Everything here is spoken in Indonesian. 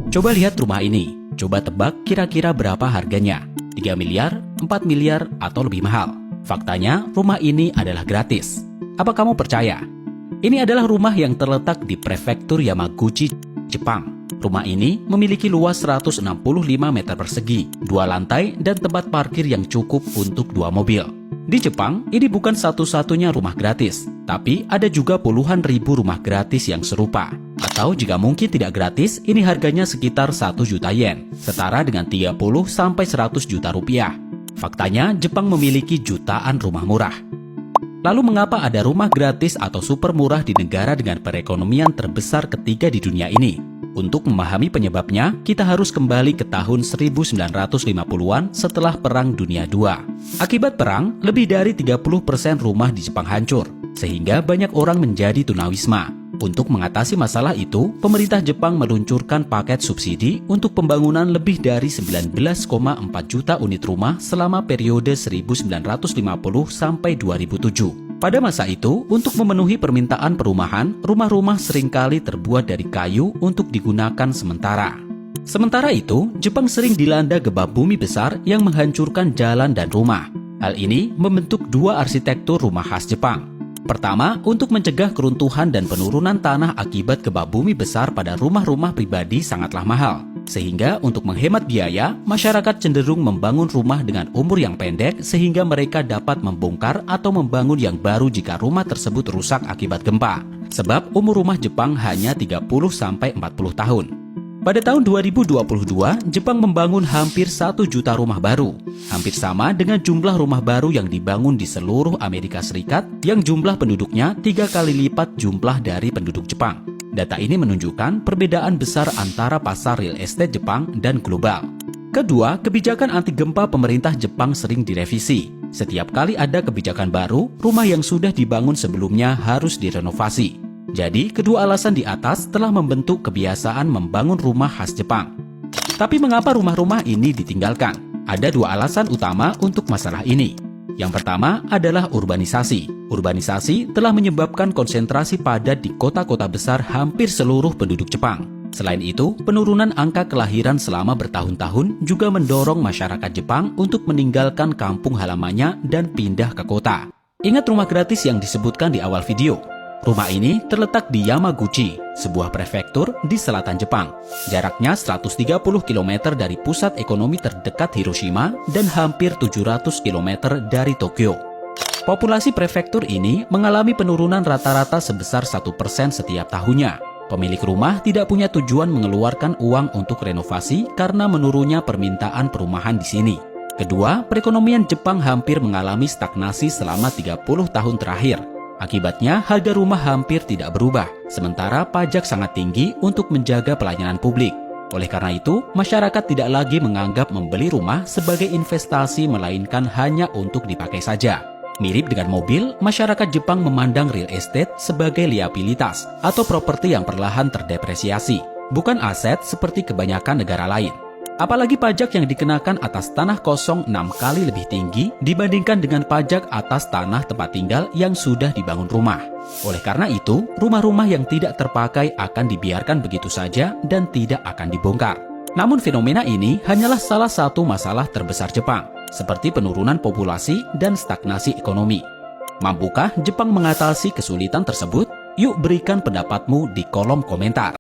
Coba lihat rumah ini. Coba tebak kira-kira berapa harganya. 3 miliar, 4 miliar, atau lebih mahal? Faktanya, rumah ini adalah gratis. Apa kamu percaya? Ini adalah rumah yang terletak di prefektur Yamaguchi, Jepang. Rumah ini memiliki luas 165 meter persegi, 2 lantai, dan tempat parkir yang cukup untuk 2 mobil. Di Jepang, ini bukan satu-satunya rumah gratis, tapi ada juga puluhan ribu rumah gratis yang serupa. Atau jika mungkin tidak gratis, ini harganya sekitar 1 juta yen, setara dengan 30-100 juta rupiah. Faktanya, Jepang memiliki jutaan rumah murah. Lalu mengapa ada rumah gratis atau super murah di negara dengan perekonomian terbesar ketiga di dunia ini? Untuk memahami penyebabnya, kita harus kembali ke tahun 1950-an setelah Perang Dunia II. Akibat perang, lebih dari 30% rumah di Jepang hancur, sehingga banyak orang menjadi tunawisma. Untuk mengatasi masalah itu, pemerintah Jepang meluncurkan paket subsidi untuk pembangunan lebih dari 19,4 juta unit rumah selama periode 1950 sampai 2007. Pada masa itu, untuk memenuhi permintaan perumahan, rumah-rumah seringkali terbuat dari kayu untuk digunakan sementara. Sementara itu, Jepang sering dilanda gempa bumi besar yang menghancurkan jalan dan rumah. Hal ini membentuk 2 arsitektur rumah khas Jepang. Pertama, untuk mencegah keruntuhan dan penurunan tanah akibat gempa bumi besar pada rumah-rumah pribadi sangatlah mahal. Sehingga untuk menghemat biaya, masyarakat cenderung membangun rumah dengan umur yang pendek sehingga mereka dapat membongkar atau membangun yang baru jika rumah tersebut rusak akibat gempa. Sebab umur rumah Jepang hanya 30-40 tahun. Pada tahun 2022, Jepang membangun hampir 1 juta rumah baru. Hampir sama dengan jumlah rumah baru yang dibangun di seluruh Amerika Serikat yang jumlah penduduknya 3 kali lipat jumlah dari penduduk Jepang. Data ini menunjukkan perbedaan besar antara pasar real estate Jepang dan global. Kedua, kebijakan anti gempa pemerintah Jepang sering direvisi. Setiap kali ada kebijakan baru, rumah yang sudah dibangun sebelumnya harus direnovasi. Jadi, kedua alasan di atas telah membentuk kebiasaan membangun rumah khas Jepang. Tapi mengapa rumah-rumah ini ditinggalkan? Ada 2 alasan utama untuk masalah ini. Yang pertama adalah urbanisasi. Urbanisasi telah menyebabkan konsentrasi padat di kota-kota besar hampir seluruh penduduk Jepang. Selain itu, penurunan angka kelahiran selama bertahun-tahun juga mendorong masyarakat Jepang untuk meninggalkan kampung halamannya dan pindah ke kota. Ingat rumah gratis yang disebutkan di awal video? Rumah ini terletak di Yamaguchi, sebuah prefektur di selatan Jepang. Jaraknya 130 km dari pusat ekonomi terdekat Hiroshima dan hampir 700 km dari Tokyo. Populasi prefektur ini mengalami penurunan rata-rata sebesar 1% setiap tahunnya. Pemilik rumah tidak punya tujuan mengeluarkan uang untuk renovasi karena menurunnya permintaan perumahan di sini. Kedua, perekonomian Jepang hampir mengalami stagnasi selama 30 tahun terakhir. Akibatnya, harga rumah hampir tidak berubah, sementara pajak sangat tinggi untuk menjaga pelayanan publik. Oleh karena itu, masyarakat tidak lagi menganggap membeli rumah sebagai investasi melainkan hanya untuk dipakai saja. Mirip dengan mobil, masyarakat Jepang memandang real estate sebagai liabilitas atau properti yang perlahan terdepresiasi, bukan aset seperti kebanyakan negara lain. Apalagi pajak yang dikenakan atas tanah kosong 6 kali lebih tinggi dibandingkan dengan pajak atas tanah tempat tinggal yang sudah dibangun rumah. Oleh karena itu, rumah-rumah yang tidak terpakai akan dibiarkan begitu saja dan tidak akan dibongkar. Namun fenomena ini hanyalah salah satu masalah terbesar Jepang, seperti penurunan populasi dan stagnasi ekonomi. Mampukah Jepang mengatasi kesulitan tersebut? Yuk berikan pendapatmu di kolom komentar.